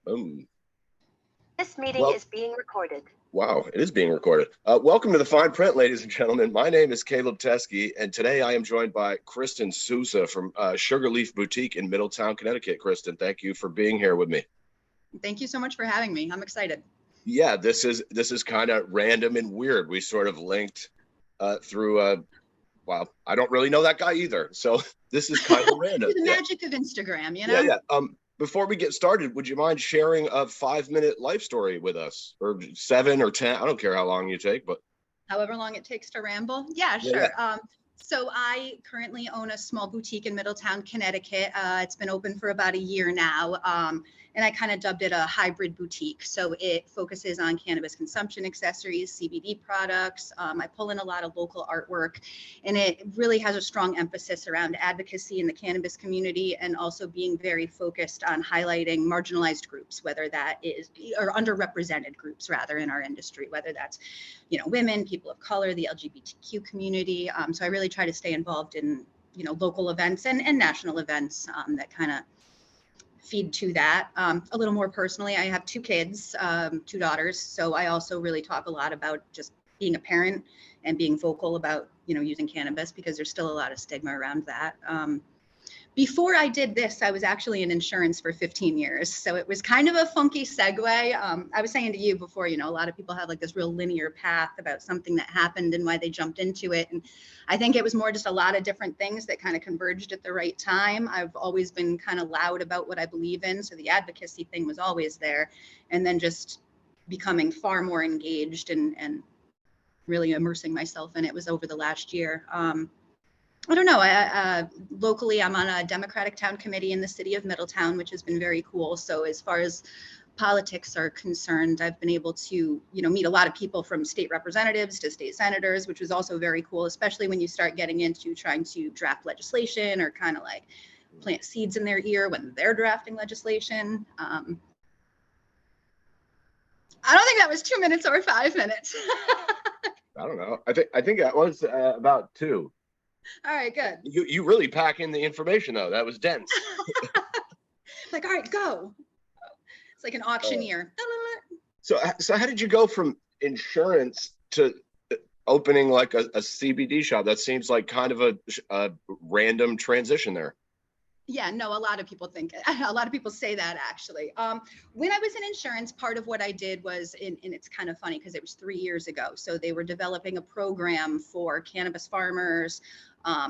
Boom. This meeting is being recorded. Wow, it is being recorded. Welcome to the Fine Print, ladies and gentlemen. My name is Caleb Teskey, and today I am joined by Kristin Souza from Sugarleaf Boutique in Middletown, Connecticut. Kristin, thank you for being here with me. Thank you so much for having me. I'm excited. Yeah, this is kind of random and weird. We sort of linked through well, I don't really know that guy either, so this is kind of random. The magic of Instagram, you know? Yeah. Before we get started, would you mind sharing a 5-minute life story with us, or 7 or 10? I don't care how long you take, but however long it takes to ramble. Yeah, sure. So I currently own a small boutique in Middletown, Connecticut. It's been open for about a year now. And I kind of dubbed it a hybrid boutique. So it focuses on cannabis consumption accessories, CBD products. I pull in a lot of local artwork, and it really has a strong emphasis around advocacy in the cannabis community, and also being very focused on highlighting marginalized groups, whether that is, or underrepresented groups rather, in our industry, whether that's, you know, women, people of color, the LGBTQ community. So I really try to stay involved in, you know, local events and national events that kind of feed to that. A little more personally, I have 2 kids, 2 daughters. So I also really talk a lot about just being a parent and being vocal about, you know, using cannabis, because there's still a lot of stigma around that. Before I did this, I was actually in insurance for 15 years. So it was kind of a funky segue. I was saying to you before, you know, a lot of people have like this real linear path about something that happened and why they jumped into it. And I think it was more just a lot of different things that kind of converged at the right time. I've always been kind of loud about what I believe in. So the advocacy thing was always there. And then just becoming far more engaged and really immersing myself in it was over the last year. I don't know. Locally, I'm on a Democratic town committee in the city of Middletown, which has been very cool. So as far as politics are concerned, I've been able to, you know, meet a lot of people, from state representatives to state senators, which was also very cool, especially when you start getting into trying to draft legislation or kind of like plant seeds in their ear when they're drafting legislation. I don't think that was 2 minutes or 5 minutes. I don't know. I think that was about 2. All right, good. You really pack in the information, though. That was dense. Like, all right, go. It's like an auctioneer. So how did you go from insurance to opening like a CBD shop? That seems like kind of a random transition there. Yeah, no, a lot of people say that, actually. When I was in insurance, part of what I did was, and it's kind of funny because it was 3 years ago. So they were developing a program for cannabis farmers,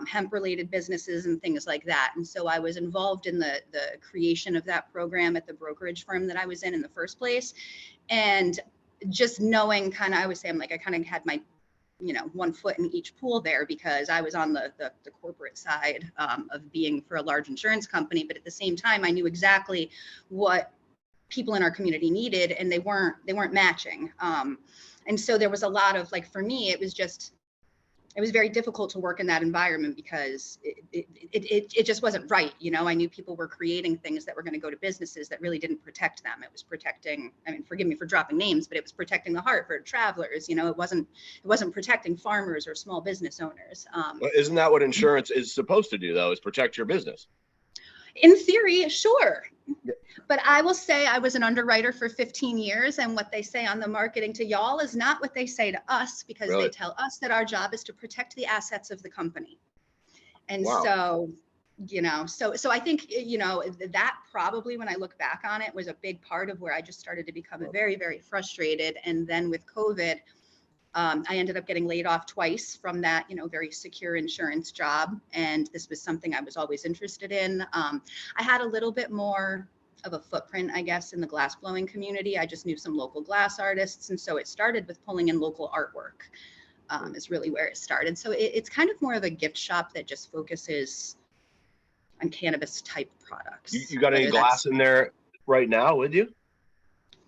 hemp-related businesses and things like that. And so I was involved in the creation of that program at the brokerage firm that I was in the first place. And just knowing kind of, I would say, I kind of had my, you know, one foot in each pool there, because I was on the corporate side of being for a large insurance company. But at the same time, I knew exactly what people in our community needed, and they weren't matching. And so there was a lot of, like, for me, it was very difficult to work in that environment, because it just wasn't right. You know, I knew people were creating things that were going to go to businesses that really didn't protect them. It was protecting, I mean, forgive me for dropping names, but it was protecting the Hartford Travelers. You know, it wasn't protecting farmers or small business owners. Well, isn't that what insurance is supposed to do, though, is protect your business? In theory, sure. Yeah. But I will say I was an underwriter for 15 years, and what they say on the marketing to y'all is not what they say to us, because Really? They tell us that our job is to protect the assets of the company. And Wow. So, you know, so I think, you know, that probably, when I look back on it, was a big part of where I just started to become very, very frustrated. And then with COVID, I ended up getting laid off twice from that, you know, very secure insurance job. And this was something I was always interested in. I had a little bit more of a footprint, I guess, in the glass blowing community. I just knew some local glass artists. And so it started with pulling in local artwork, is really where it started. So it's kind of more of a gift shop that just focuses on cannabis type products. You got any glass in there right now with you?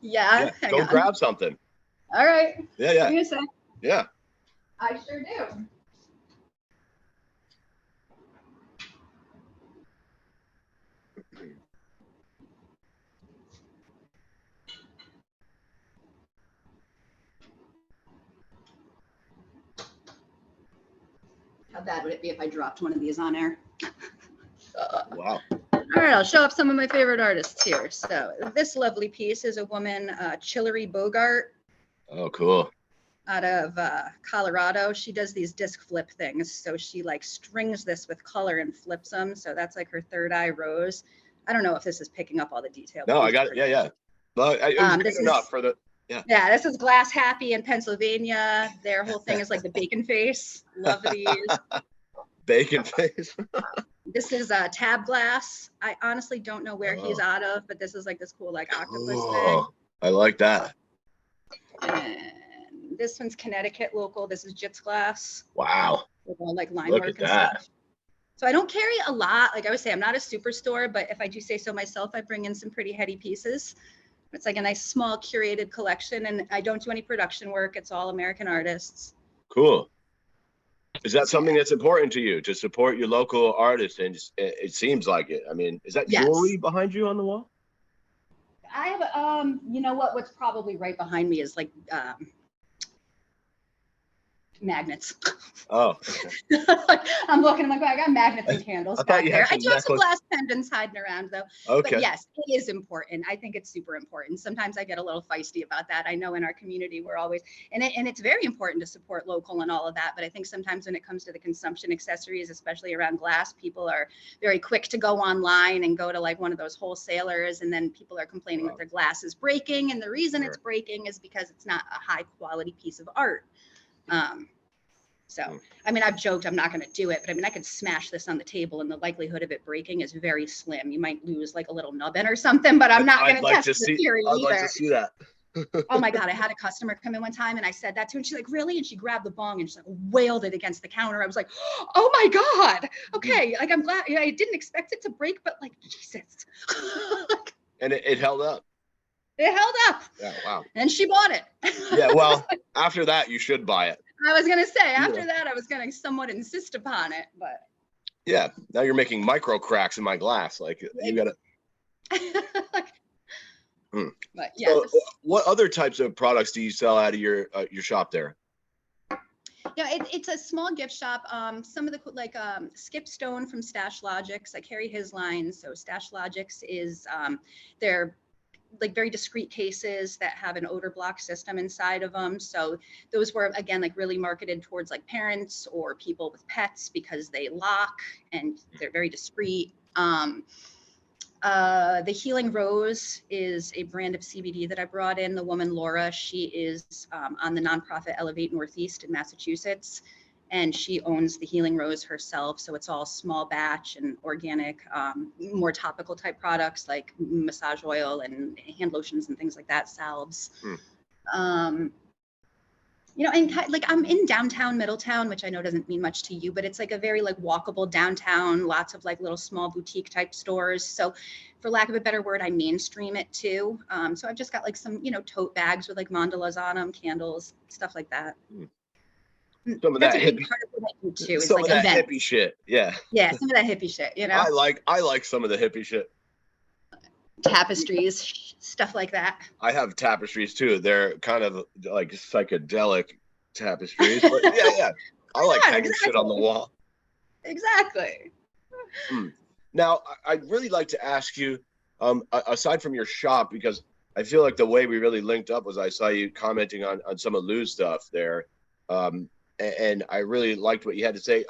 Yeah. Go grab something. All right. Yeah. Give me a sec. Yeah. I sure do. How bad would it be if I dropped one of these on air? Wow. All right, I'll show up some of my favorite artists here. So this lovely piece is a woman, Chillery Bogart. Oh, cool. Out of Colorado. She does these disc flip things. So she like strings this with color and flips them. So that's like her third eye rose. I don't know if this is picking up all the detail. No, I got it. Yeah. Well, it was good enough for the, Yeah, this is Glass Happy in Pennsylvania. Their whole thing is like the bacon face. Love these. Bacon face. This is Tab Glass. I honestly don't know where he's out of, but this is like this cool like octopus thing. I like that. And this one's Connecticut local. This is Jits Glass. Wow. With all like line Look work at and that. stuff. So I don't carry a lot. Like I would say, I'm not a superstore, but if I do say so myself, I bring in some pretty heady pieces. It's like a nice small curated collection, and I don't do any production work. It's all American artists. Cool. Is that something that's important to you, to support your local artists? And it seems like it. I mean, is that jewelry behind you on the wall? I have, you know what? What's probably right behind me is like magnets. Oh. Okay. I'm looking, I'm like, I got magnets and candles back there. I do have some necklace. glass pendants hiding around though. Okay. But yes, it is important. I think it's super important. Sometimes I get a little feisty about that. I know in our community, we're always, and it's very important to support local and all of that. But I think sometimes when it comes to the consumption accessories, especially around glass, people are very quick to go online and go to like one of those wholesalers. And then people are complaining that their glass is breaking. And the reason it's breaking is because it's not a high quality piece of art. So, I mean, I've joked I'm not going to do it, but I mean, I could smash this on the table and the likelihood of it breaking is very slim. You might lose like a little nubbin or something, but I'm not going to test the theory either. I'd like to see that. Oh my God, I had a customer come in one time and I said that to her and she's like, really? And she grabbed the bong and she like wailed it against the counter. I was like, oh my God. Okay. Like, I'm glad. I didn't expect it to break, but like, Jesus. And it held up. It held up. Yeah, wow. And she bought it. Yeah, well, after that, you should buy it. I was going to say, after that, I was going to somewhat insist upon it, but. Yeah, now you're making micro cracks in my glass. Like, you got to. But yeah. So, what other types of products do you sell out of your shop there? Yeah, it's a small gift shop. Some of the like Skip Stone from Stash Logics, I carry his line. So Stash Logics is they're like very discreet cases that have an odor block system inside of them. So those were, again, like really marketed towards like parents or people with pets because they lock and they're very discreet. The Healing Rose is a brand of CBD that I brought in. The woman, Laura, she is on the nonprofit Elevate Northeast in Massachusetts. And she owns the Healing Rose herself. So it's all small batch and organic, more topical type products like massage oil and hand lotions and things like that, salves. You know, and like I'm in downtown Middletown, which I know doesn't mean much to you, but it's like a very like walkable downtown, lots of like little small boutique type stores. So for lack of a better word, I mainstream it too. So I've just got like some, you know, tote bags with like mandalas on them, candles, stuff like that. Some of That's that a big hippie, part of what I do too. It's some like of that events. hippie shit. Yeah. Yeah, some of that hippie shit, you know. I like some of the hippie shit. Tapestries, stuff like that. I have tapestries too. They're kind of like psychedelic tapestries, but yeah. I like hanging shit on the wall. Exactly. Now, I'd really like to ask you, aside from your shop, because I feel like the way we really linked up was I saw you commenting on some of Lou's stuff there. And I really liked what you had to say.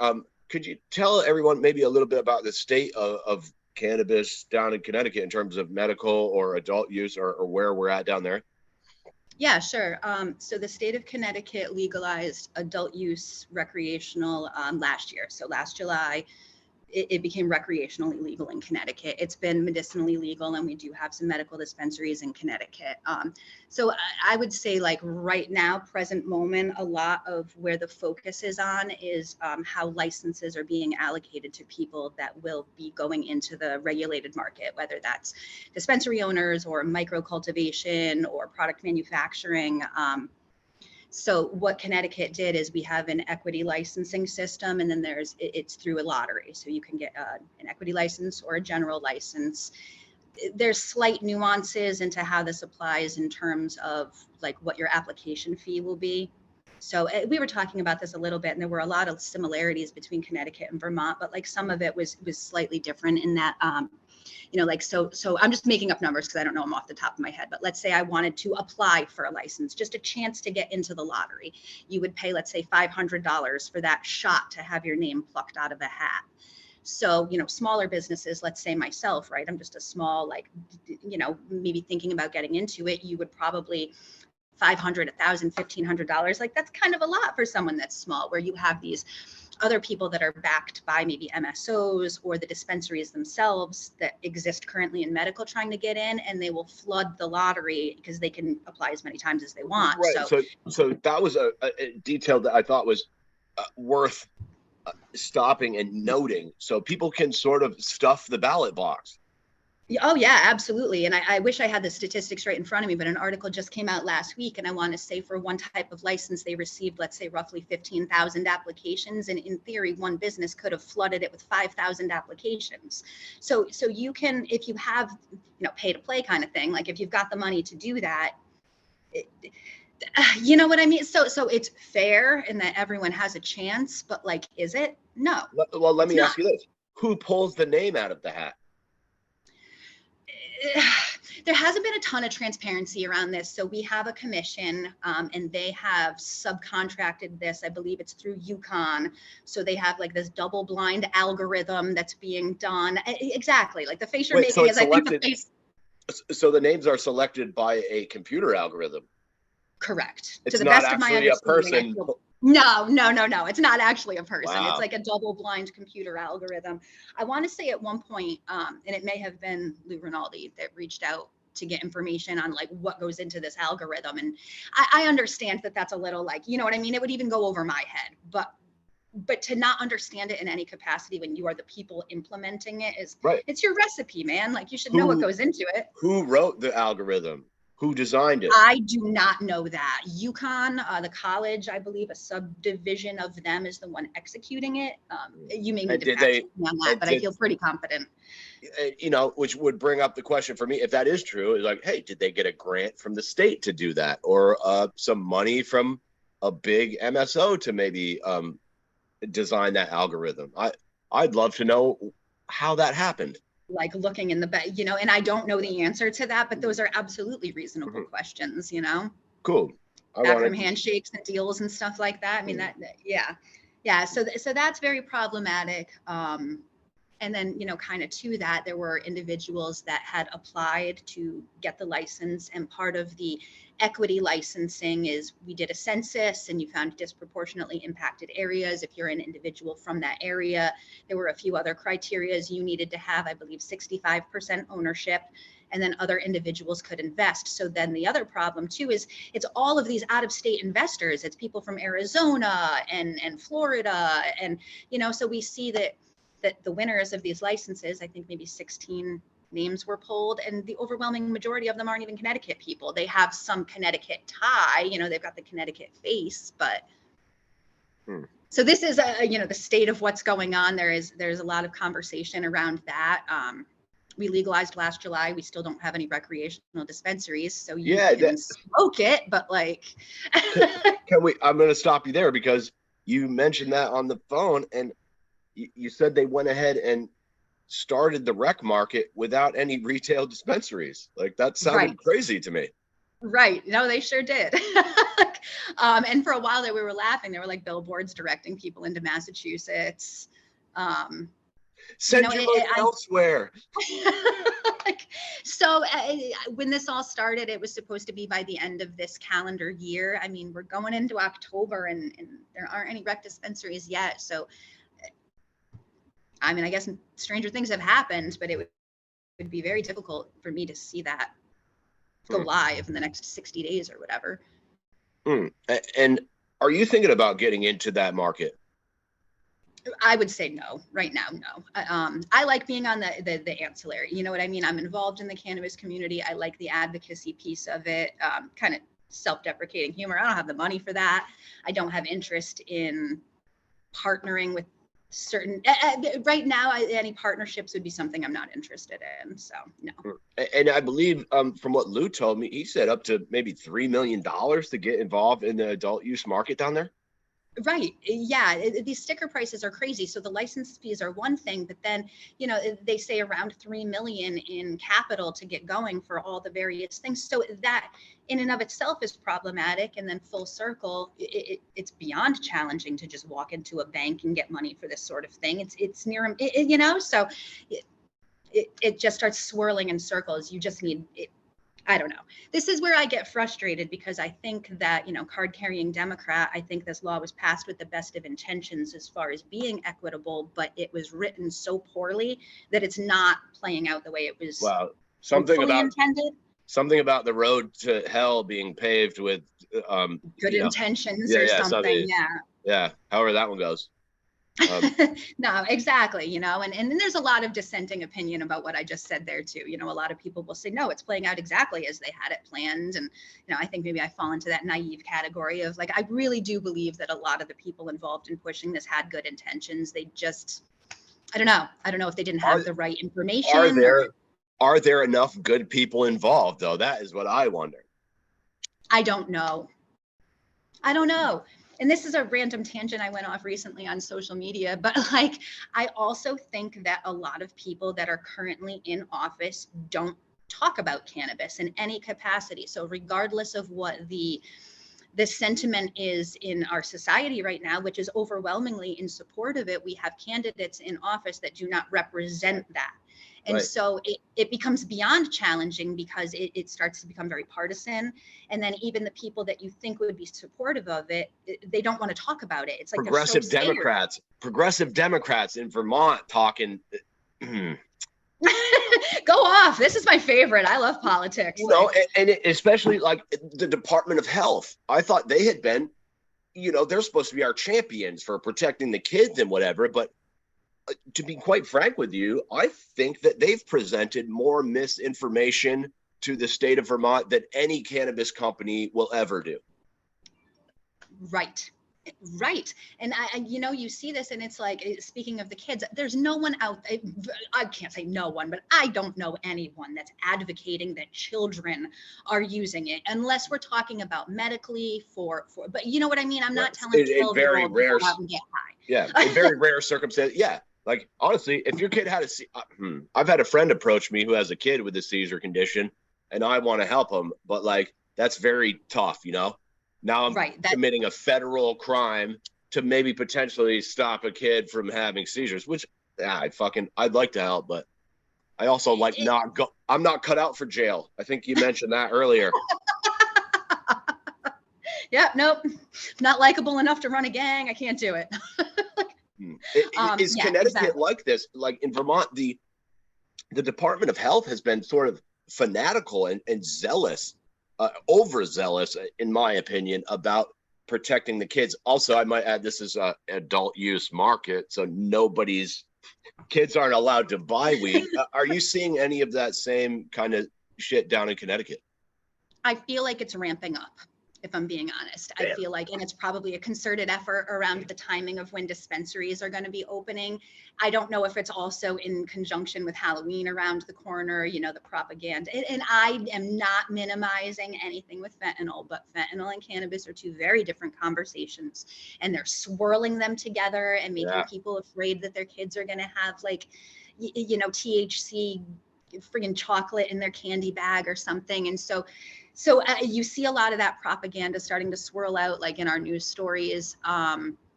Could you tell everyone maybe a little bit about the state of cannabis down in Connecticut in terms of medical or adult use or where we're at down there? Yeah, sure. So the state of Connecticut legalized adult use recreational last year. So last July, it became recreationally legal in Connecticut. It's been medicinally legal, and we do have some medical dispensaries in Connecticut. So I would say like right now, present moment, a lot of where the focus is on is how licenses are being allocated to people that will be going into the regulated market, whether that's dispensary owners or micro cultivation or product manufacturing. So what Connecticut did is we have an equity licensing system, and then it's through a lottery. So you can get an equity license or a general license. There's slight nuances into how this applies in terms of like what your application fee will be. So we were talking about this a little bit, and there were a lot of similarities between Connecticut and Vermont, but like some of it was slightly different in that so I'm just making up numbers because I don't know them off the top of my head, but let's say I wanted to apply for a license, just a chance to get into the lottery. You would pay, let's say, $500 for that shot to have your name plucked out of a hat. So, smaller businesses, let's say myself, right? I'm just a small, maybe thinking about getting into it, you would probably $500, $1,000, $1,500. Like, that's kind of a lot for someone that's small, where you have these other people that are backed by maybe MSOs or the dispensaries themselves that exist currently in medical trying to get in, and they will flood the lottery because they can apply as many times as they want. Right. So that was a detail that I thought was worth stopping and noting, so people can sort of stuff the ballot box. Oh yeah, absolutely. And I wish I had the statistics right in front of me, but an article just came out last week, and I want to say for one type of license, they received, let's say, roughly 15,000 applications. And in theory, one business could have flooded it with 5,000 applications. So you can, if you have, pay to play kind of thing, like if you've got the money to do that, you know what I mean? So it's fair in that everyone has a chance, but like, is it? No. Well, let me ask you this. Who pulls the name out of the hat? There hasn't been a ton of transparency around this. So we have a commission, and they have subcontracted this. I believe it's through UConn. So they have like this double blind algorithm that's being done. Exactly. Like the face you're making is, I think, the face. So the names are selected by a computer algorithm. Correct. It's to the best of my understanding. No. It's not actually a person. Wow. It's like a double blind computer algorithm. I want to say at one point, and it may have been Lou Rinaldi that reached out to get information on like what goes into this algorithm. And I understand that that's a little like, you know what I mean? It would even go over my head, but to not understand it in any capacity when you are the people implementing it is right. It's your recipe, man. Like you should know what goes into it. Who wrote the algorithm? Who designed it? I do not know that. UConn, the college, I believe a subdivision of them is the one executing it. You may need to fact check me on that, but I feel pretty confident. Which would bring up the question for me, if that is true, is like, hey, did they get a grant from the state to do that, or some money from a big MSO to maybe design that algorithm? I'd love to know how that happened. Like looking in the and I don't know the answer to that, but those are absolutely reasonable questions, Cool. Backroom handshakes and deals and stuff like that. I mean, yeah. So that's very problematic. And then, kind of to that, there were individuals that had applied to get the license, and part of the equity licensing is we did a census and you found disproportionately impacted areas. If you're an individual from that area, there were a few other criterias you needed to have, I believe 65% ownership, and then other individuals could invest. So then the other problem too is it's all of these out-of-state investors. It's people from Arizona and Florida. And, so we see that the winners of these licenses, I think maybe 16 names were pulled, and the overwhelming majority of them aren't even Connecticut people. They have some Connecticut tie, they've got the Connecticut face, but so this is the state of what's going on. There's a lot of conversation around that. We legalized last July. We still don't have any recreational dispensaries, so you can smoke it, but like can we, I'm going to stop you there because you mentioned that on the phone, and you said they went ahead and started the rec market without any retail dispensaries. Like that sounded crazy to me. Right. No, they sure did. And for a while there, we were laughing. There were like billboards directing people into Massachusetts. Send your vote elsewhere. So when this all started, it was supposed to be by the end of this calendar year. I mean, we're going into October and there aren't any rec dispensaries yet. So I mean, I guess stranger things have happened, but it would be very difficult for me to see that go live in the next 60 days or whatever. And are you thinking about getting into that market? I would say no. Right now, no. I like being on the ancillary. You know what I mean? I'm involved in the cannabis community. I like the advocacy piece of it, kind of self-deprecating humor. I don't have the money for that. I don't have interest in partnering with certain right now. Any partnerships would be something I'm not interested in, so no. And I believe from what Lou told me, he said up to maybe $3 million to get involved in the adult use market down there. Right. Yeah. These sticker prices are crazy. So the license fees are one thing, but then, they say around 3 million in capital to get going for all the various things. So that in and of itself is problematic. And then full circle, it's beyond challenging to just walk into a bank and get money for this sort of thing. It's near, so it just starts swirling in circles. You just need it. I don't know. This is where I get frustrated because I think that, card carrying Democrat, I think this law was passed with the best of intentions as far as being equitable, but it was written so poorly that it's not playing out the way it was intended. Something about the road to hell being paved with good intentions or something. Yeah. However that one goes. No, exactly. And there's a lot of dissenting opinion about what I just said there too. A lot of people will say, no, it's playing out exactly as they had it planned. And, I think maybe I fall into that naive category of like, I really do believe that a lot of the people involved in pushing this had good intentions. They just, I don't know if they didn't have the right information. Are there enough good people involved though? That is what I wonder. I don't know. And this is a random tangent I went off recently on social media, but like, I also think that a lot of people that are currently in office don't talk about cannabis in any capacity. So regardless of what the sentiment is in our society right now, which is overwhelmingly in support of it, we have candidates in office that do not represent that. And right. So it becomes beyond challenging because it starts to become very partisan. And then even the people that you think would be supportive of it, they don't want to talk about it. It's like progressive Democrats in Vermont talking. Go off. This is my favorite. I love politics. And especially like the Department of Health. I thought they had been, they're supposed to be our champions for protecting the kids and whatever, but to be quite frank with you, I think that they've presented more misinformation to the state of Vermont than any cannabis company will ever do. Right. And you see this and it's like, speaking of the kids, there's no one out. I can't say no one, but I don't know anyone that's advocating that children are using it unless we're talking about medically but you know what I mean? I'm not telling 12-year-olds to go out and get high. Yeah. In very rare circumstances. Yeah. Like, honestly, if your kid had I've had a friend approach me who has a kid with a seizure condition and I want to help him, but like, that's very tough, Now I'm committing a federal crime to maybe potentially stop a kid from having seizures, which I'd like to help, but I also I'm not cut out for jail. I think you mentioned that earlier. Yeah, nope. Not likable enough to run a gang. I can't do it. Is Connecticut like this? Like in Vermont, the Department of Health has been sort of fanatical and zealous, overzealous, in my opinion, about protecting the kids. Also, I might add, this is an adult use market, so kids aren't allowed to buy weed. Are you seeing any of that same kind of shit down in Connecticut? I feel like it's ramping up, if I'm being honest. Damn. I feel like, and it's probably a concerted effort around the timing of when dispensaries are going to be opening. I don't know if it's also in conjunction with Halloween around the corner, the propaganda. And I am not minimizing anything with fentanyl, but fentanyl and cannabis are two very different conversations. And they're swirling them together and making people afraid that their kids are going to have like, THC friggin' chocolate in their candy bag or something. And so you see a lot of that propaganda starting to swirl out, like in our news stories.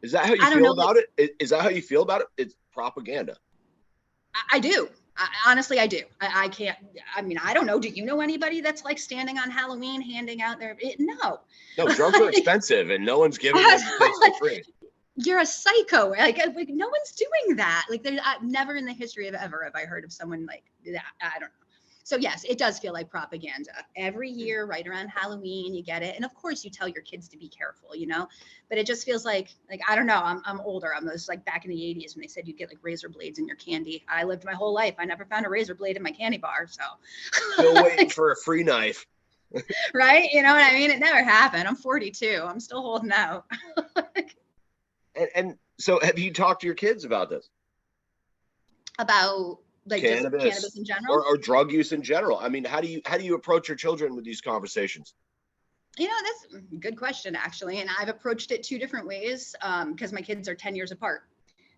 Is that how you feel about it? Is that how you feel about it? It's propaganda. I do. Honestly, I do. I can't. I mean, I don't know. Do you know anybody that's like standing on Halloween handing out no. No, drugs are expensive, and no one's giving them for free. You're a psycho. Like no one's doing that. Like, there's never in the history of ever have I heard of someone like that. I don't know. So yes, it does feel like propaganda. Every year, right around Halloween, you get it. And of course you tell your kids to be careful, but it just feels like I don't know, I'm older. I'm just like back in the 80s when they said you'd get like razor blades in your candy. I lived my whole life. I never found a razor blade in my candy bar. So still waiting for a free knife. Right? You know what I mean? It never happened. I'm 42. I'm still holding out. and so have you talked to your kids about this? About like cannabis in general, or drug use in general? I mean, how do you approach your children with these conversations? That's a good question, actually. And I've approached it two different ways because my kids are 10 years apart.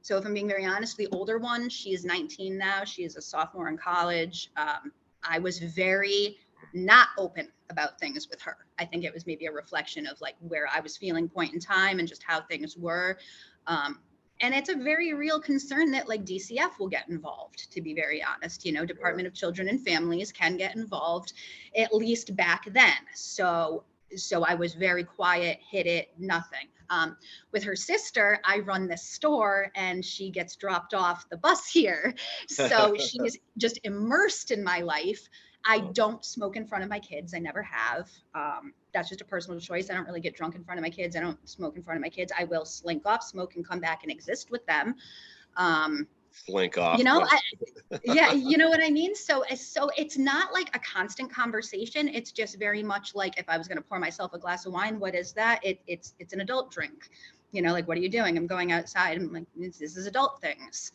So if I'm being very honest, the older one, she is 19 now. She is a sophomore in college. I was very not open about things with her. I think it was maybe a reflection of like where I was feeling point in time and just how things were. And it's a very real concern that like DCF will get involved, to be very honest. Department of Children and Families can get involved, at least back then. So I was very quiet, hid it, nothing. With her sister, I run this store and she gets dropped off the bus here. So she's just immersed in my life. I don't smoke in front of my kids. I never have. That's just a personal choice. I don't really get drunk in front of my kids. I don't smoke in front of my kids. I will slink off, smoke, and come back and exist with them. Slink off. Yeah, you know what I mean? So it's not like a constant conversation. It's just very much like if I was going to pour myself a glass of wine, what is that? It's an adult drink. Like, what are you doing? I'm going outside. I'm like, this is adult things.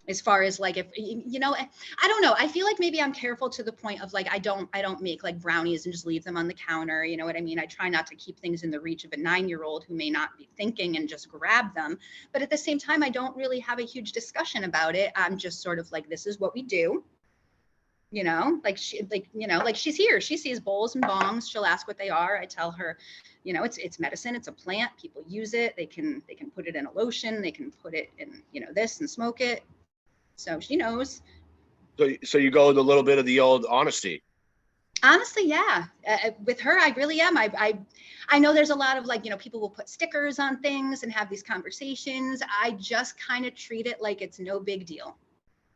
As far as like, if, I don't know. I feel like maybe I'm careful to the point of like, I don't make like brownies and just leave them on the counter. You know what I mean? I try not to keep things in the reach of a 9-year-old who may not be thinking and just grab them. But at the same time, I don't really have a huge discussion about it. I'm just sort of like, this is what we do. Like she's here. She sees bowls and bongs. She'll ask what they are. I tell her, it's medicine. It's a plant. People use it. They can put it in a lotion. They can put it in, this and smoke it. So she knows. So you go with a little bit of the old honesty. Honestly, yeah. With her, I really am. I know there's a lot of like, people will put stickers on things and have these conversations. I just kind of treat it like it's no big deal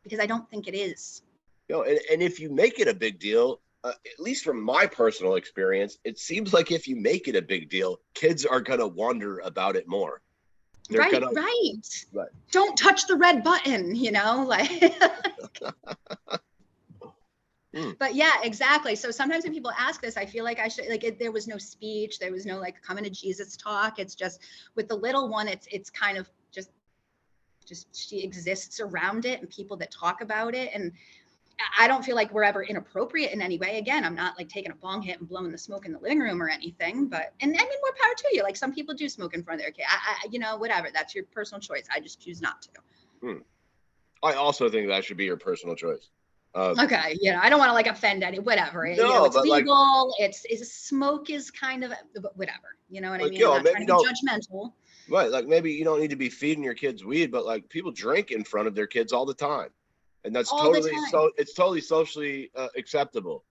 because I don't think it is. And if you make it a big deal, at least from my personal experience, it seems like if you make it a big deal, kids are going to wonder about it more. Right. Don't touch the red button, like. But yeah, exactly. So sometimes when people ask this, I feel like I should, like, there was no speech, there was no like coming to Jesus talk. It's just with the little one, it's kind of just she exists around it and people that talk about it. And I don't feel like we're ever inappropriate in any way. Again, I'm not like taking a bong hit and blowing the smoke in the living room or anything, but, and I mean, more power to you. Like some people do smoke in front of their kid. Whatever, that's your personal choice. I just choose not to. I also think that should be your personal choice. Okay. I don't want to like offend any, whatever. No, it's but legal. Like, smoke is kind of whatever, you know what I mean? I'm not trying to be judgmental. Right. Like maybe you don't need to be feeding your kids weed, but like people drink in front of their kids all the time. And that's it's totally socially acceptable.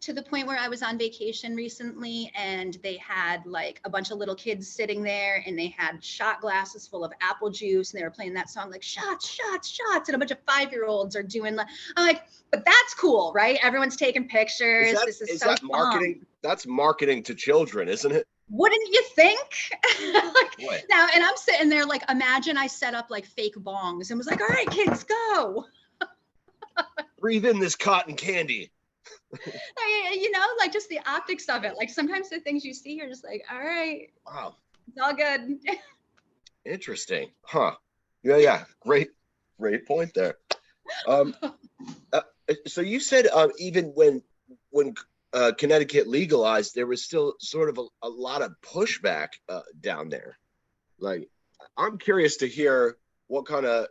To the point where I was on vacation recently and they had like a bunch of little kids sitting there and they had shot glasses full of apple juice and they were playing that song like shots, shots, shots. And a bunch of 5-year-olds are doing like, I'm like, but that's cool, right? Everyone's taking pictures. This is so marketing? fun. That's marketing to children, isn't it? Wouldn't you think? Now, and I'm sitting there like, imagine I set up like fake bongs and was like, all right, kids, go. Breathe in this cotton candy. Like just the optics of it. Like sometimes the things you see, you're just like, all right. Wow. It's all good. Interesting. Huh. Yeah. Great point there. So you said even when Connecticut legalized, there was still sort of a lot of pushback down there. Like, I'm curious to hear what kind of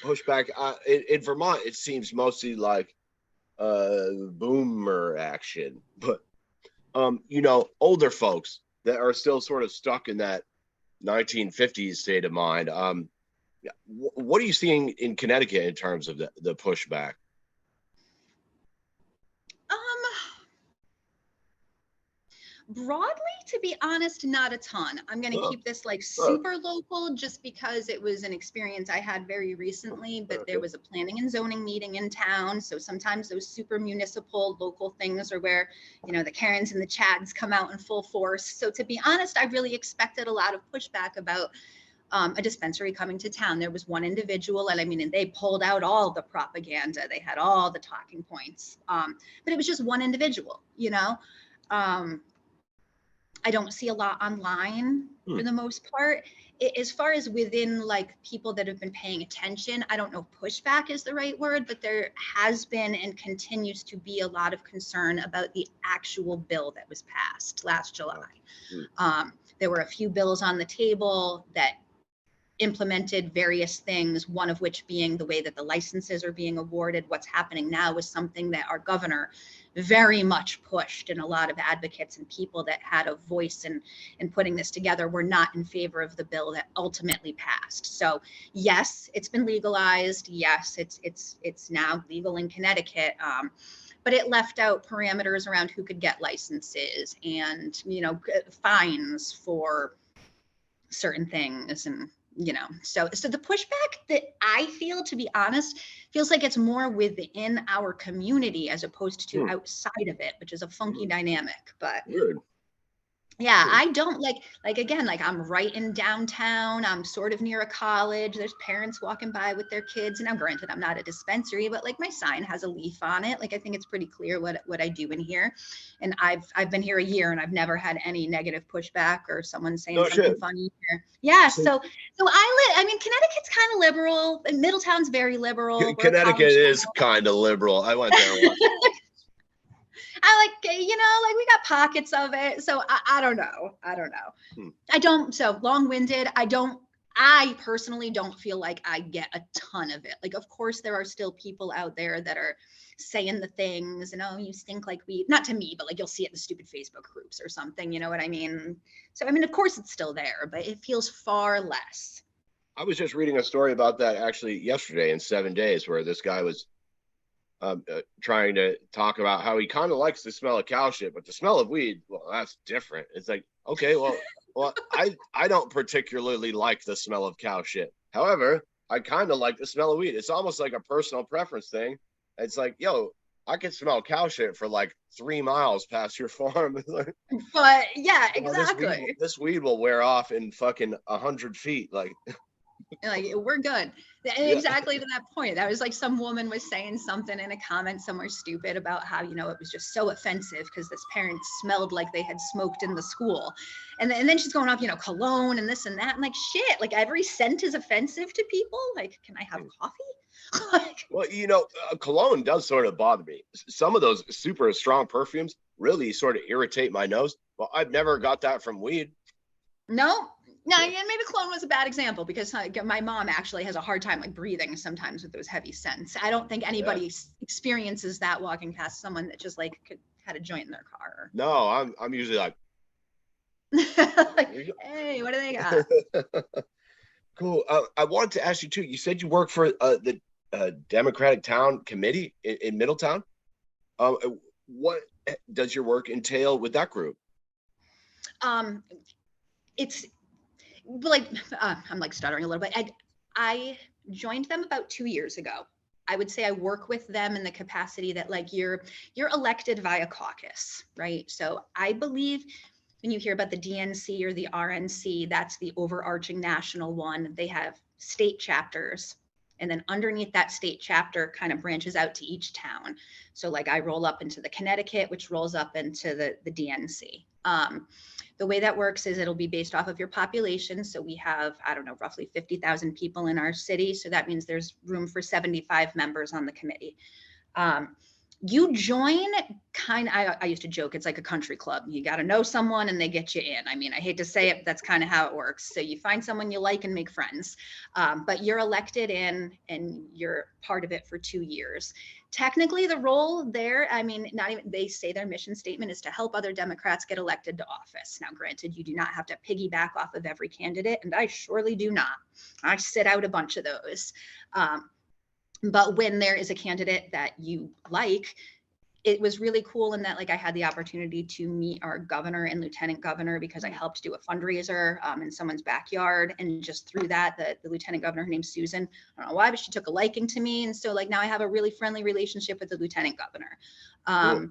pushback in Vermont. It seems mostly like boomer action, but older folks that are still sort of stuck in that 1950s state of mind. What are you seeing in Connecticut in terms of the pushback? Broadly, to be honest, not a ton. I'm going to keep this like super local just because it was an experience I had very recently, but there was a planning and zoning meeting in town. So sometimes those super municipal local things are where, the Karens and the Chads come out in full force. So to be honest, I really expected a lot of pushback about a dispensary coming to town. There was one individual, and they pulled out all the propaganda. They had all the talking points, but it was just one individual, I don't see a lot online for the most part. As far as within like people that have been paying attention, I don't know if pushback is the right word, but there has been and continues to be a lot of concern about the actual bill that was passed last July. There were a few bills on the table that implemented various things, one of which being the way that the licenses are being awarded. What's happening now is something that our governor very much pushed, and a lot of advocates and people that had a voice in putting this together were not in favor of the bill that ultimately passed. So yes, it's been legalized. Yes, it's now legal in Connecticut. But it left out parameters around who could get licenses and, you know, fines for certain things. And so the pushback that I feel, to be honest, feels like it's more within our community as opposed to outside of it, which is a funky dynamic. But Weird. yeah, I don't like again, like I'm right in downtown. I'm sort of near a college. There's parents walking by with their kids. And now granted, I'm not a dispensary, but like my sign has a leaf on it. Like I think it's pretty clear what I do in here. And I've been here a year and I've never had any negative pushback or someone saying something funny here. Yeah. So I mean, Connecticut's kind of liberal and Middletown's very liberal. Connecticut is kind of liberal. I went there once. I like, we got pockets of it. So I don't know. I don't, so long-winded. I personally don't feel like I get a ton of it. Like, of course, there are still people out there that are saying the things and, oh, you stink like weed. Not to me, but like you'll see it in the stupid Facebook groups or something. You know what I mean? So, I mean, of course it's still there, but it feels far less. I was just reading a story about that actually yesterday in 7 Days, where this guy was trying to talk about how he kind of likes the smell of cow shit, but the smell of weed, well, that's different. It's like, okay, well, I don't particularly like the smell of cow shit. However, I kind of like the smell of weed. It's almost like a personal preference thing. It's like, yo, I can smell cow shit for like 3 miles past your farm. But yeah, exactly. This weed will wear off in fucking 100 feet. Like we're good. And exactly to that point, that was like some woman was saying something in a comment somewhere stupid about how, it was just so offensive because this parent smelled like they had smoked in the school. And then she's going off, cologne and this and that. And like, shit, like every scent is offensive to people. Like, can I have coffee? Well, cologne does sort of bother me. Some of those super strong perfumes really sort of irritate my nose. Well, I've never got that from weed. No, maybe cologne was a bad example because my mom actually has a hard time like breathing sometimes with those heavy scents. I don't think anybody experiences that walking past someone that just like had a joint in their car. No, I'm usually like, hey, what do they got? Cool. I wanted to ask you too. You said you work for the Democratic Town Committee in Middletown. What does your work entail with that group? It's like I'm like stuttering a little bit. I joined them about 2 years ago. I would say I work with them in the capacity that like you're elected via caucus, right? So I believe when you hear about the DNC or the RNC, that's the overarching national one. They have state chapters. And then underneath that state chapter kind of branches out to each town. So like I roll up into the Connecticut, which rolls up into the DNC. The way that works is it'll be based off of your population. So we have, I don't know, roughly 50,000 people in our city. So that means there's room for 75 members on the committee. You join I used to joke, it's like a country club. You got to know someone and they get you in. I mean, I hate to say it, but that's kind of how it works. So you find someone you like and make friends, but you're elected in and you're part of it for 2 years. Technically the role there, I mean, not even, they say their mission statement is to help other Democrats get elected to office. Now, granted, you do not have to piggyback off of every candidate, and I surely do not. I sit out a bunch of those. But when there is a candidate that you like, it was really cool in that like I had the opportunity to meet our governor and lieutenant governor because I helped do a fundraiser in someone's backyard. And just through that, the lieutenant governor, her name's Susan, I don't know why, but she took a liking to me. And so like now I have a really friendly relationship with the lieutenant governor.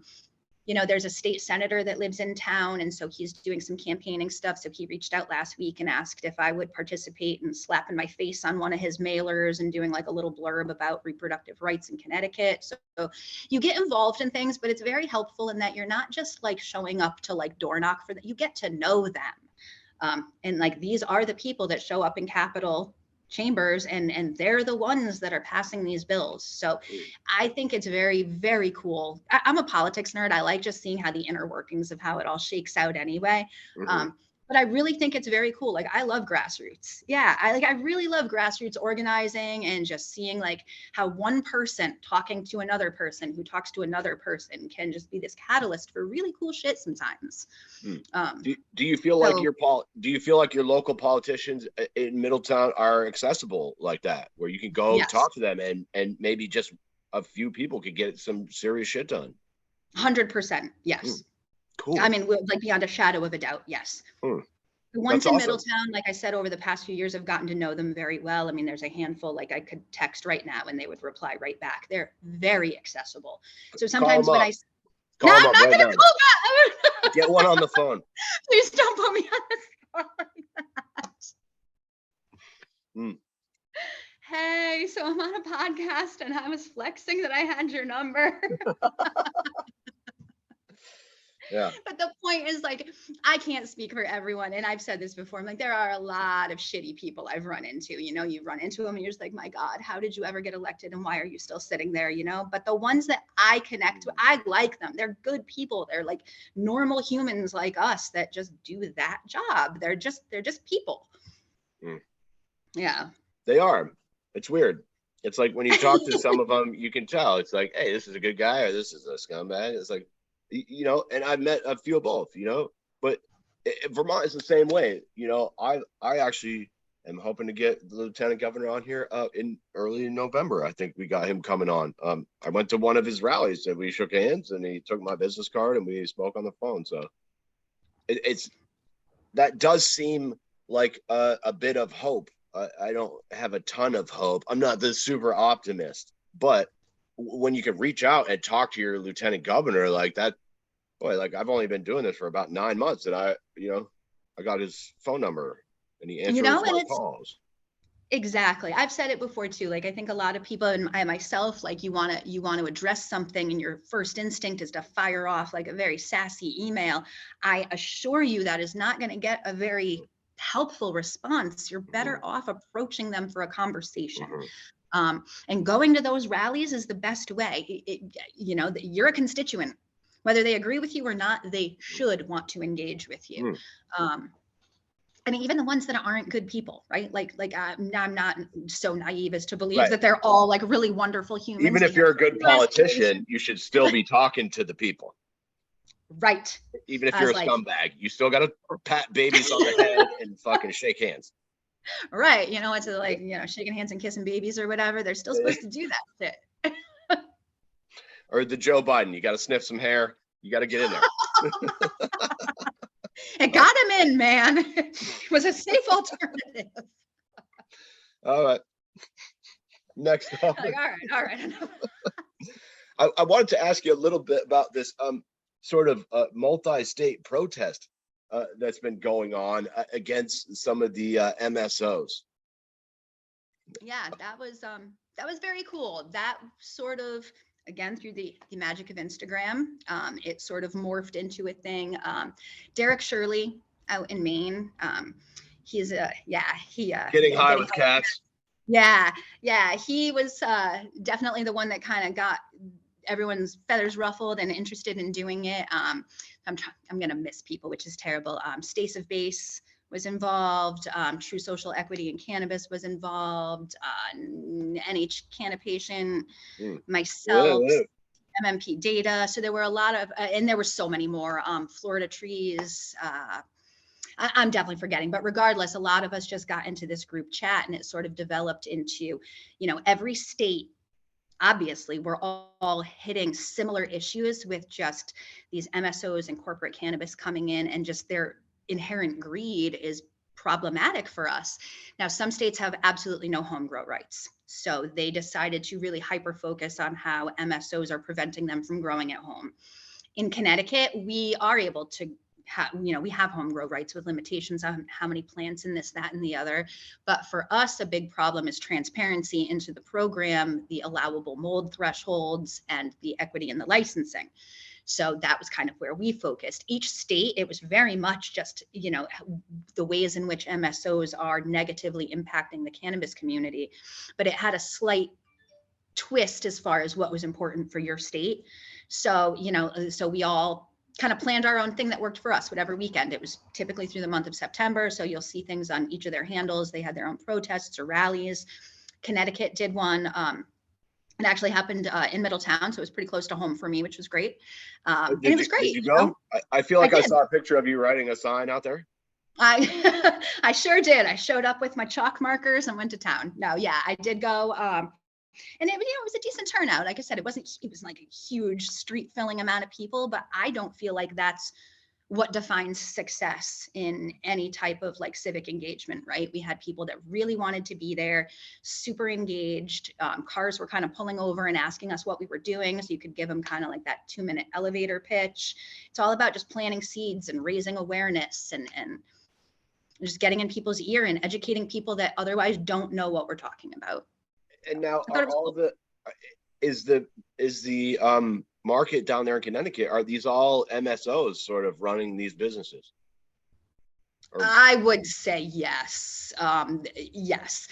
There's a state senator that lives in town, and so he's doing some campaigning stuff. So he reached out last week and asked if I would participate in slapping my face on one of his mailers and doing like a little blurb about reproductive rights in Connecticut. So you get involved in things, but it's very helpful in that you're not just like showing up to like door knock for that. You get to know them. And like, these are the people that show up in Capitol chambers, and they're the ones that are passing these bills. So I think it's very, very cool. I'm a politics nerd. I like just seeing how the inner workings of how it all shakes out anyway. But I really think it's very cool. Like, I love grassroots. Yeah, I really love grassroots organizing, and just seeing like how one person talking to another person who talks to another person can just be this catalyst for really cool shit sometimes. Do you feel like your local politicians in Middletown are accessible like that, where you can go talk to them and maybe just a few people could get some serious shit done? 100%. Yes. Cool. I mean, like, beyond a shadow of a doubt. Yes. The ones in Middletown, like I said, over the past few years, I've gotten to know them very well. I mean, there's a handful, like I could text right now and they would reply right back. They're very accessible. So sometimes when I call I'm them not right going to call back. Get one on the phone. Please don't put me on the spot like that. Hey, so I'm on a podcast and I was flexing that I had your number. Yeah. But the point is, like, I can't speak for everyone. And I've said this before. I'm like, there are a lot of shitty people I've run into. You run into them and you're just like, my God, how did you ever get elected? And why are you still sitting there? But the ones that I connect with, I like them. They're good people. They're like normal humans like us that just do that job. They're just people. Yeah. They are. It's weird. It's like when you talk to some of them, you can tell. It's like, hey, this is a good guy or this is a scumbag. It's like, and I've met a few of both, but Vermont is the same way. I actually am hoping to get the lieutenant governor on here in early November. I think we got him coming on. I went to one of his rallies and we shook hands and he took my business card and we spoke on the phone. So that does seem like a bit of hope. I don't have a ton of hope. I'm not the super optimist, but when you can reach out and talk to your lieutenant governor like that, boy, like I've only been doing this for about 9 months, and I got his phone number and he answers my calls. Exactly. I've said it before too. Like, I think a lot of people, and I myself, like, you want to address something and your first instinct is to fire off like a very sassy email. I assure you that is not going to get a very helpful response. You're better off approaching them for a conversation. And going to those rallies is the best way. You're a constituent. Whether they agree with you or not, they should want to engage with you. And even the ones that aren't good people, right? Like I'm not so naive as to believe that they're all like really wonderful humans. Even if you're a good politician, you should still be talking to the people. Right. Even if you're a scumbag, you still got to pat babies on the head and fucking shake hands. Right. It's like, shaking hands and kissing babies or whatever. They're still supposed to do that shit. Or the Joe Biden, you got to sniff some hair. You got to get in there. It got him in, man. It was a safe alternative. All right. Next up. Like, all right. I wanted to ask you a little bit about this sort of multi-state protest that's been going on against some of the MSOs. Yeah, that was very cool. That sort of, again, through the magic of Instagram, it sort of morphed into a thing. Derek Shirley out in Maine, he's getting high with cats. Yeah, he was definitely the one that kind of got everyone's feathers ruffled and interested in doing it. I'm gonna miss people, which is terrible. Stace of Base was involved. True Social Equity and Cannabis was involved. NH Cannapation, myself, MMP Data. So there were a lot of, and there were so many more. Florida Trees. I'm definitely forgetting, but regardless, a lot of us just got into this group chat and it sort of developed into, every state. Obviously, we're all hitting similar issues with just these MSOs and corporate cannabis coming in, and just their inherent greed is problematic for us. Now, some states have absolutely no home grow rights. So they decided to really hyper focus on how MSOs are preventing them from growing at home. In Connecticut, we are able to we have home grow rights with limitations on how many plants and this, that, and the other. But for us, a big problem is transparency into the program, the allowable mold thresholds, and the equity in the licensing. So that was kind of where we focused. Each state, it was very much just, the ways in which MSOs are negatively impacting the cannabis community, but it had a slight twist as far as what was important for your state. So, so we all kind of planned our own thing that worked for us, whatever weekend. It was typically through the month of September. So you'll see things on each of their handles. They had their own protests or rallies. Connecticut did one. It actually happened in Middletown. So it was pretty close to home for me, which was great. And it was great. Did you go? I feel like I saw a picture of you writing a sign out there. I sure did. I showed up with my chalk markers and went to town. No, yeah, I did go. And it was a decent turnout. Like I said, it was like a huge street filling amount of people, but I don't feel like that's what defines success in any type of like civic engagement, right? We had people that really wanted to be there, super engaged. Cars were kind of pulling over and asking us what we were doing. So you could give them kind of like that 2-minute elevator pitch. It's all about just planting seeds and raising awareness and just getting in people's ear and educating people that otherwise don't know what we're talking about. And now is the market down there in Connecticut, are these all MSOs sort of running these businesses? I would say yes. Yes.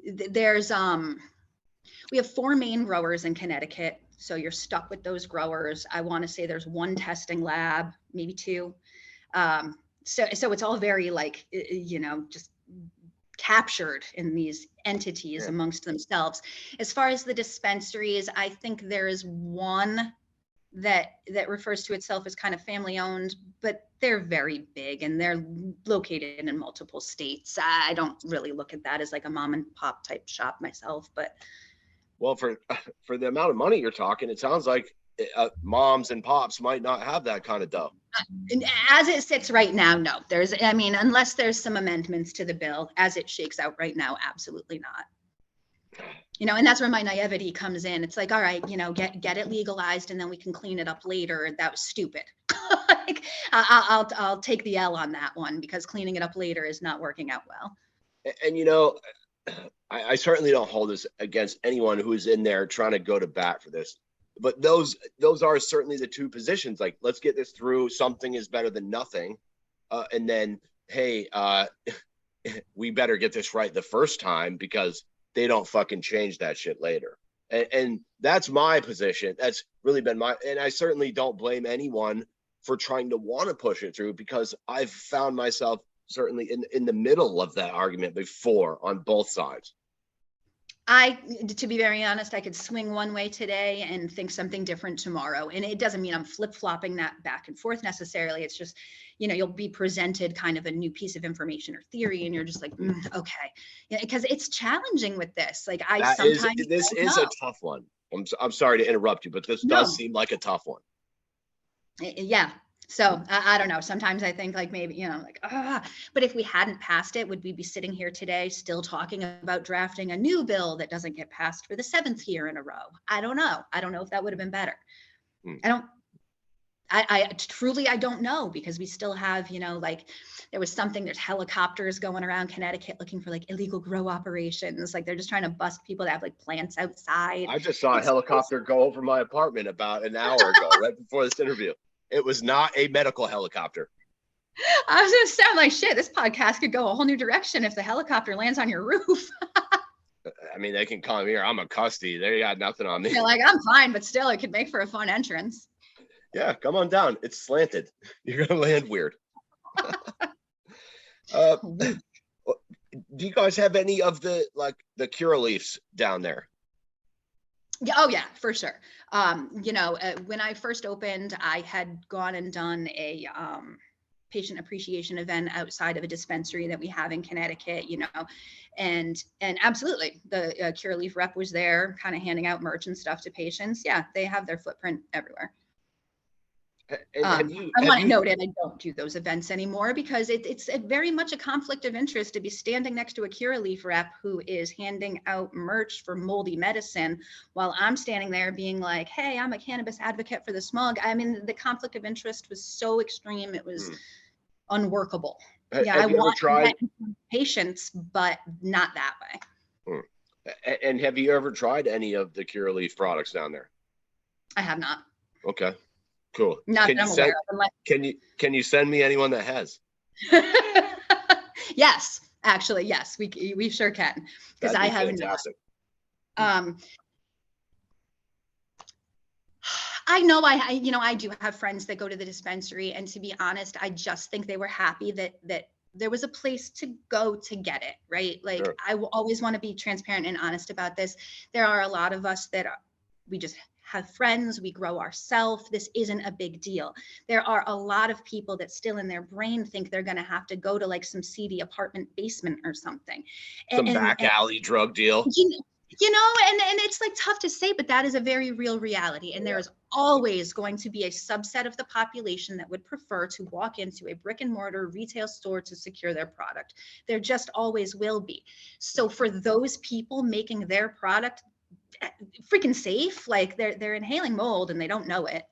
There's we have 4 main growers in Connecticut. So you're stuck with those growers. I want to say there's 1 testing lab, maybe 2. So it's all very like, just captured in these entities amongst themselves. As far as the dispensaries, I think there is one that refers to itself as kind of family owned, but they're very big and they're located in multiple states. I don't really look at that as like a mom and pop type shop myself, but. Well, for the amount of money you're talking, it sounds like moms and pops might not have that kind of dough. As it sits right now, no. Unless there's some amendments to the bill, as it shakes out right now, absolutely not. And that's where my naivety comes in. It's like, all right, get it legalized and then we can clean it up later. That was stupid. Like, I'll take the L on that one because cleaning it up later is not working out well. And I certainly don't hold this against anyone who's in there trying to go to bat for this. But those are certainly the 2 positions. Like, let's get this through. Something is better than nothing. And then, hey, we better get this right the first time because they don't fucking change that shit later. And that's my position. That's really been and I certainly don't blame anyone for trying to want to push it through because I've found myself certainly in the middle of that argument before on both sides. To be very honest, I could swing one way today and think something different tomorrow. And it doesn't mean I'm flip-flopping that back and forth necessarily. It's just, you'll be presented kind of a new piece of information or theory, and you're just like, okay. Because it's challenging with this. Like this is a tough one. I'm sorry to interrupt you, but this does seem like a tough one. Yeah. So I don't know. Sometimes I think like maybe, but if we hadn't passed it, would we be sitting here today still talking about drafting a new bill that doesn't get passed for the 7th year in a row? I don't know. I don't know if that would have been better. I truly don't know because we still have, there's helicopters going around Connecticut looking for like illegal grow operations. Like they're just trying to bust people that have like plants outside. I just saw a helicopter go over my apartment about an hour ago, right before this interview. It was not a medical helicopter. I was going to sound like shit. This podcast could go a whole new direction if the helicopter lands on your roof. They can come here. I'm a custody. They got nothing on me. You're like, I'm fine, but still, it could make for a fun entrance. Yeah, come on down. It's slanted. You're going to land weird. Do you guys have any of the Curaleafs down there? Yeah, oh yeah, for sure. When I first opened, I had gone and done a patient appreciation event outside of a dispensary that we have in Connecticut, and absolutely, the Curaleaf rep was there kind of handing out merch and stuff to patients. Yeah, they have their footprint everywhere. And I want it noted, I don't do those events anymore because it's very much a conflict of interest to be standing next to a Curaleaf rep who is handing out merch for moldy medicine while I'm standing there being like, hey, I'm a cannabis advocate for the smug. I mean, the conflict of interest was so extreme, it was unworkable. Yeah, I want patients, but not that way. And have you ever tried any of the Curaleaf products down there? I have not. Okay. Cool. Not that I'm aware of. Can you send me anyone that has? Yes, actually, yes, we sure can, because I have fantastic. I know I do have friends that go to the dispensary, and to be honest, I just think they were happy that there was a place to go to get it, right? Like, sure. I will always want to be transparent and honest about this. There are a lot of us that we just have friends, we grow ourselves. This isn't a big deal. There are a lot of people that still in their brain think they're going to have to go to like some seedy apartment basement or something. Some back alley drug deal. You know, and it's like tough to say, but that is a very real reality. And there is always going to be a subset of the population that would prefer to walk into a brick and mortar retail store to secure their product. There just always will be. So for those people making their product freaking safe, like they're inhaling mold and they don't know it.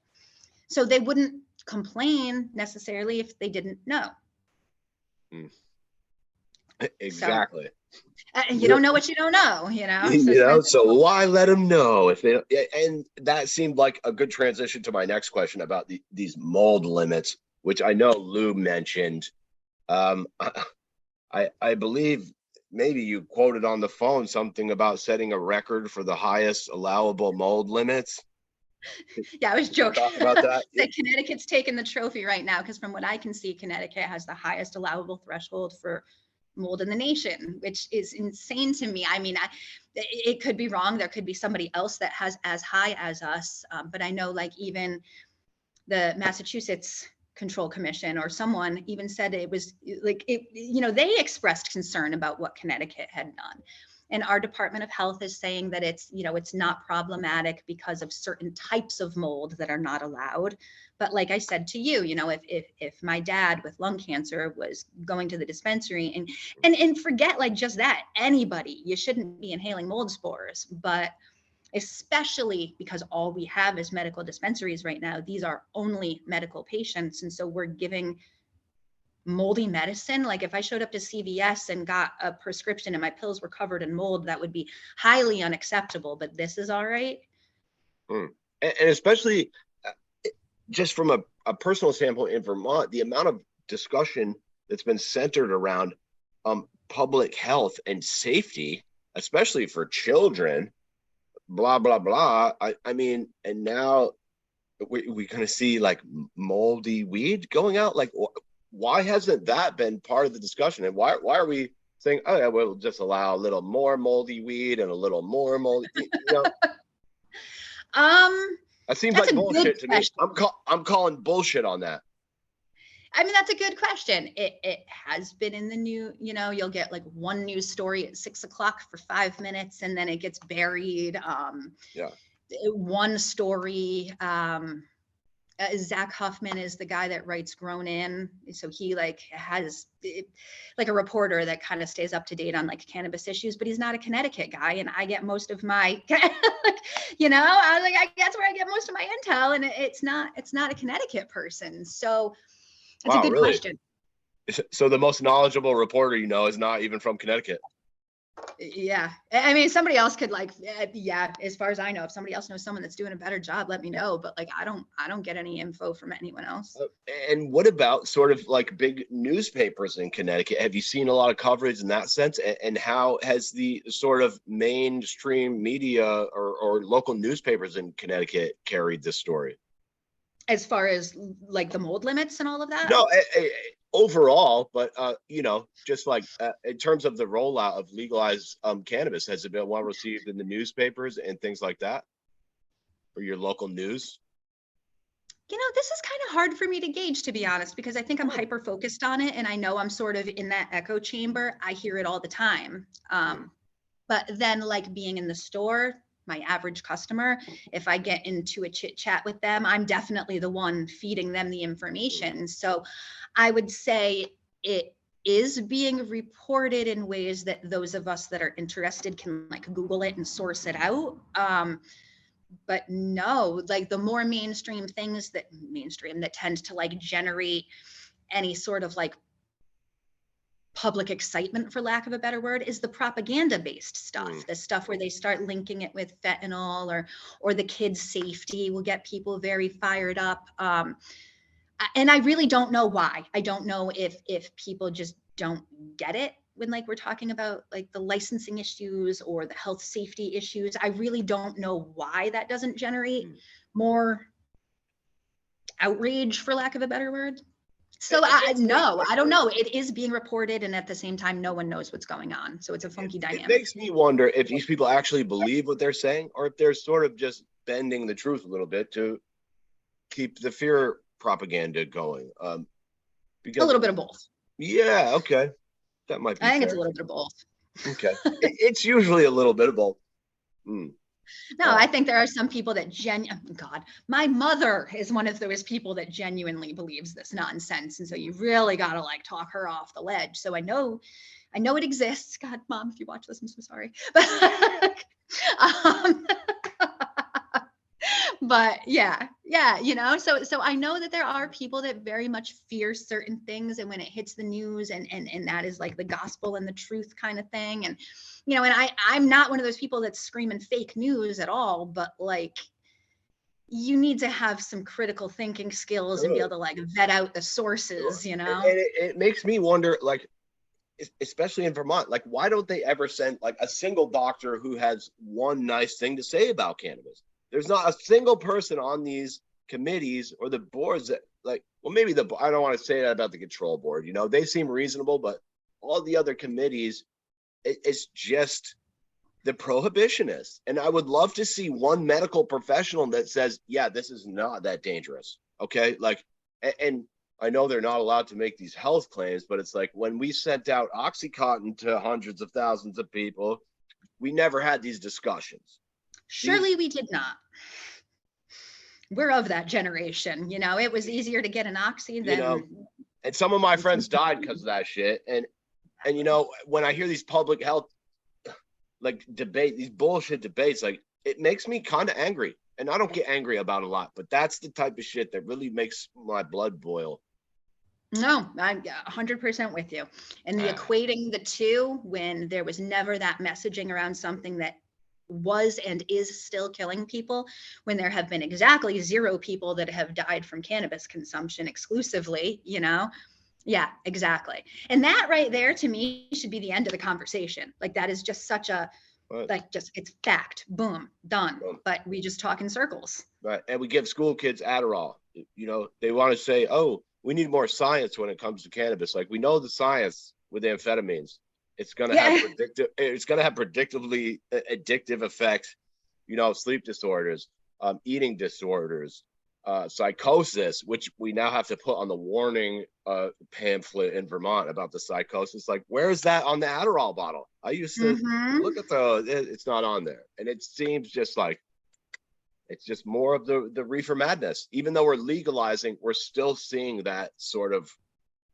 So they wouldn't complain necessarily if they didn't know. Exactly. So, you don't know what you don't know, you know. So why let them know if they don't? And that seemed like a good transition to my next question about these mold limits, which I know Lou mentioned. I believe maybe you quoted on the phone something about setting a record for the highest allowable mold limits. Yeah, I was joking. Talk about that. That Connecticut's taking the trophy right now, because from what I can see, Connecticut has the highest allowable threshold for mold in the nation, which is insane to me. I mean, it could be wrong. There could be somebody else that has as high as us. But I know like even the Massachusetts Control Commission or someone even said it was like, they expressed concern about what Connecticut had done. And our Department of Health is saying that it's not problematic because of certain types of mold that are not allowed. But like I said to you, if my dad with lung cancer was going to the dispensary and forget like just that, anybody, you shouldn't be inhaling mold spores, but especially because all we have is medical dispensaries right now. These are only medical patients. And so we're giving moldy medicine. Like if I showed up to CVS and got a prescription and my pills were covered in mold, that would be highly unacceptable, but this is all right. And especially just from a personal standpoint in Vermont, the amount of discussion that's been centered around public health and safety, especially for children, blah, blah, blah. I mean, and now we're going to see like moldy weed going out. Like, why hasn't that been part of the discussion? And why are we saying, oh yeah, we'll just allow a little more moldy weed and a little more moldy, That seems like bullshit to me. I'm calling bullshit on that. I mean, that's a good question. It has been in the new, you'll get like one news story at 6 o'clock for 5 minutes and then it gets buried. One story, Zach Huffman is the guy that writes Grown In. So he has like a reporter that kind of stays up to date on like cannabis issues, but he's not a Connecticut guy. And I get most of my, I guess where I get most of my intel, and it's not a Connecticut person. So it's a good question. So the most knowledgeable reporter is not even from Connecticut. Yeah, I mean, somebody else could as far as I know, if somebody else knows someone that's doing a better job, let me know. But I don't get any info from anyone else. And what about sort of like big newspapers in Connecticut? Have you seen a lot of coverage in that sense? And how has the sort of mainstream media or local newspapers in Connecticut carried this story? As far as like the mold limits and all of that? No, overall, but just like in terms of the rollout of legalized cannabis, has it been well received in the newspapers and things like that for your local news? This is kind of hard for me to gauge, to be honest, because I think I'm hyper focused on it and I know I'm sort of in that echo chamber. I hear it all the time. But then like being in the store, my average customer. If I get into a chit chat with them, I'm definitely the one feeding them the information. So I would say it is being reported in ways that those of us that are interested can like Google it and source it out. But no, like the more mainstream things that tend to like generate any sort of like public excitement, for lack of a better word, is the propaganda based stuff, the stuff where they start linking it with fentanyl or the kids' safety will get people very fired up. And I really don't know why. I don't know if people just don't get it when like we're talking about like the licensing issues or the health safety issues. I really don't know why that doesn't generate more outrage, for lack of a better word. So I don't know. It is being reported, and at the same time, no one knows what's going on. So it's a funky dynamic. It makes me wonder if these people actually believe what they're saying, or if they're sort of just bending the truth a little bit to keep the fear propaganda going. Because a little bit of both. Yeah. Okay. That might be. I think it's a little bit of both. Okay. It's usually a little bit of both. No, I think there are some people that God, my mother is one of those people that genuinely believes this nonsense. And so you really got to like talk her off the ledge. So I know it exists. God, Mom, if you watch this, I'm so sorry. But yeah, you know, so I know that there are people that very much fear certain things, and when it hits the news and that is like the gospel and the truth kind of thing. And you know, and I'm not one of those people that's screaming fake news at all, but like you need to have some critical thinking skills and be able to like vet out the sources, you know. And it makes me wonder, like, especially in Vermont, like, why don't they ever send like a single doctor who has one nice thing to say about cannabis? There's not a single person on these committees or the boards that like, well, maybe I don't want to say that about the control board, you know, they seem reasonable, but all the other committees, it's just the prohibitionists. And I would love to see one medical professional that says, yeah, this is not that dangerous. Okay. Like, and I know they're not allowed to make these health claims, but it's like when we sent out Oxycontin to hundreds of thousands of people, we never had these discussions. Surely we did not. We're of that generation, you know. It was easier to get an oxy than, you know, and some of my friends died because of that shit. And you know, when I hear these public health like debate, these bullshit debates, like it makes me kind of angry. And I don't get angry about a lot, but that's the type of shit that really makes my blood boil. No, I'm 100% with you. And the equating the two when there was never that messaging around something that was and is still killing people, when there have been exactly 0 people that have died from cannabis consumption exclusively, you know. Yeah, exactly. And that right there to me should be the end of the conversation. Like that is just such a like just it's fact, boom, done. Boom. But we just talk in circles. Right. And we give school kids Adderall. You know, they want to say, oh, we need more science when it comes to cannabis. Like we know the science with amphetamines. It's gonna have predictably addictive effects, you know, sleep disorders, eating disorders, psychosis, which we now have to put on the warning pamphlet in Vermont about the psychosis. Like, where is that on the Adderall bottle? I used to look at it's not on there. And it seems just like it's just more of the reefer madness. Even though we're legalizing, we're still seeing that sort of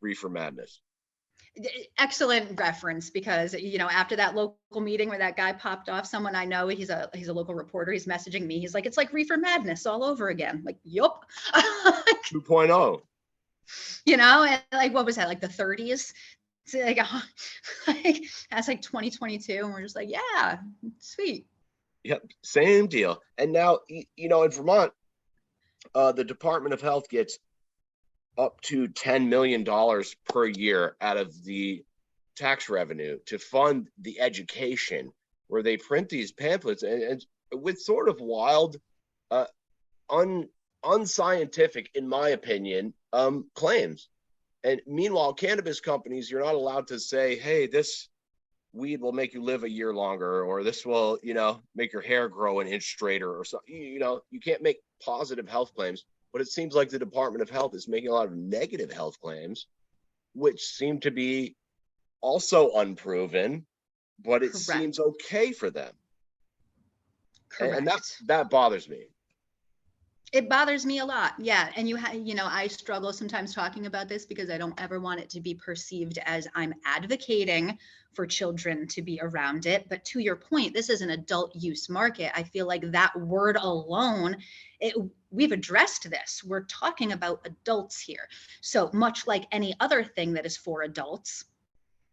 reefer madness. Excellent reference, because you know, after that local meeting where that guy popped off, someone I know, he's a local reporter, he's messaging me, he's like, it's like reefer madness all over again. Like, yup. 2.0. You know, and like what was that, like the 30s? So like that's like 2022, and we're just like, yeah, sweet. Yep, same deal. And now, you know, in Vermont, the Department of Health gets up to $10 million per year out of the tax revenue to fund the education, where they print these pamphlets and with sort of wild, unscientific, in my opinion, claims. And meanwhile, cannabis companies, you're not allowed to say, hey, this weed will make you live a year longer, or this will, you know, make your hair grow an inch straighter, or something. You know, you can't make positive health claims. But it seems like the Department of Health is making a lot of negative health claims, which seem to be also unproven, but it seems okay for them. Correct. And that bothers me. It bothers me a lot. Yeah. And I struggle sometimes talking about this because I don't ever want it to be perceived as I'm advocating for children to be around it. But to your point, this is an adult use market. I feel like that word alone, we've addressed this. We're talking about adults here. So much like any other thing that is for adults,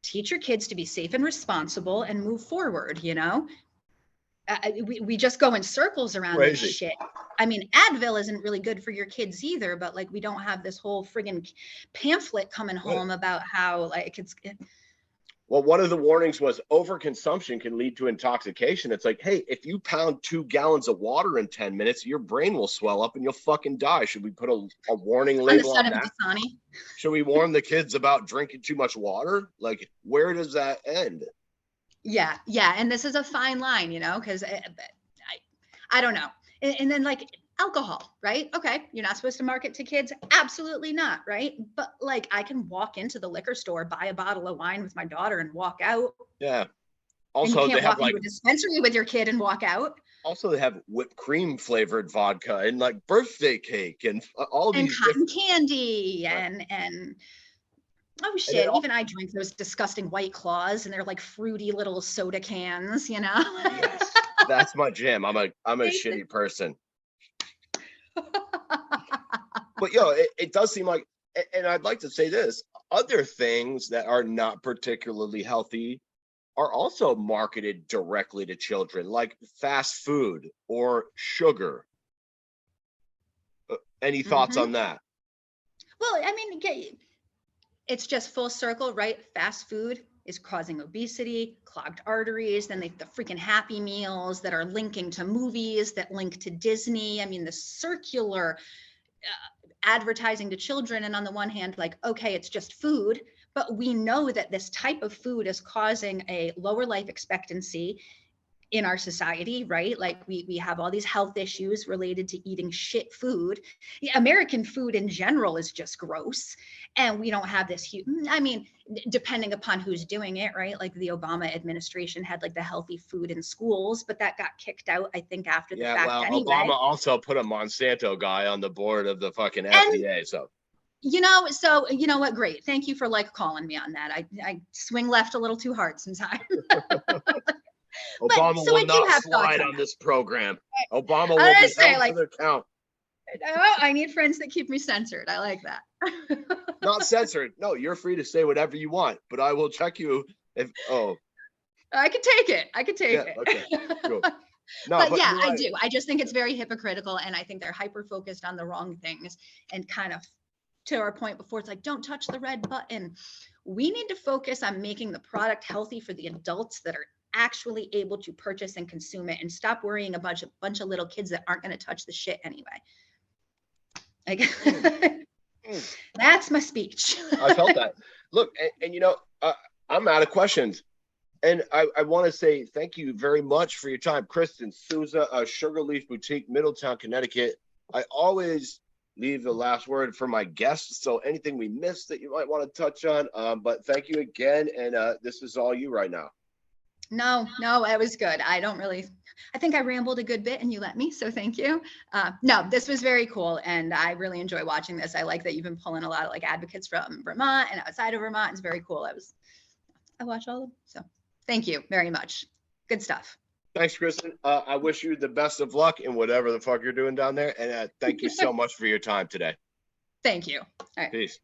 teach your kids to be safe and responsible and move forward, we just go in circles around this shit. I mean, Advil isn't really good for your kids either, but like we don't have this whole friggin' pamphlet coming home about how like Well, one of the warnings was overconsumption can lead to intoxication. It's like, hey, if you pound 2 gallons of water in 10 minutes, your brain will swell up and you'll fucking die. Should we put a warning label on that? Should we warn the kids about drinking too much water? Like, where does that end? Yeah. And this is a fine line, because I don't know. And then like alcohol, right? Okay, you're not supposed to market to kids. Absolutely not, right? But like I can walk into the liquor store, buy a bottle of wine with my daughter and walk out. Yeah. Also, and you can't walk into a dispensary with your kid and walk out. Also, they have whipped cream flavored vodka and like birthday cake and all and these cotton candy and oh shit, even I drink those disgusting White Claws and they're like fruity little soda cans, Yes, that's my jam. I'm a shitty person. But it does seem like, and I'd like to say this, other things that are not particularly healthy are also marketed directly to children, like fast food or sugar. Any thoughts on that? Well, I mean, it's just full circle, right? Fast food is causing obesity, clogged arteries, then the freaking Happy Meals that are linking to movies that link to Disney. I mean, the circular advertising to children. And on the one hand, like, okay, it's just food, but we know that this type of food is causing a lower life expectancy in our society, right? Like we have all these health issues related to eating shit food. American food in general is just gross. And we don't have this huge, I mean, depending upon who's doing it, right? Like the Obama administration had like the healthy food in schools, but that got kicked out, I think, after the fact anyway. Obama also put a Monsanto guy on the board of the fucking FDA, so. You know what? Great. Thank you for like calling me on that. I swing left a little too hard sometimes. Obama will not slide on this program. Obama will be held to the count. I need friends that keep me censored. I like that. Not censored. No, you're free to say whatever you want, but I will check you if. Oh, I can take it. Okay, cool. No, but yeah, I do. I just think it's very hypocritical, and I think they're hyper focused on the wrong things. And kind of to our point before, it's like, don't touch the red button. We need to focus on making the product healthy for the adults that are actually able to purchase and consume it, and stop worrying a bunch of little kids that aren't going to touch the shit anyway. Like, that's my speech. I felt that. Look, and I'm out of questions. And I want to say thank you very much for your time. Kristin Souza, Sugar Leaf Boutique, Middletown, Connecticut. I always leave the last word for my guests. So anything we missed that you might want to touch on, but thank you again. And this is all you right now. No, it was good. I think I rambled a good bit and you let me, so thank you. No, this was very cool. And I really enjoy watching this. I like that you've been pulling a lot of like advocates from Vermont and outside of Vermont. It's very cool. I watch all of them. So thank you very much. Good stuff. Thanks, Kristin. I wish you the best of luck in whatever the fuck you're doing down there. And thank you so much for your time today. Thank you. All right. Peace.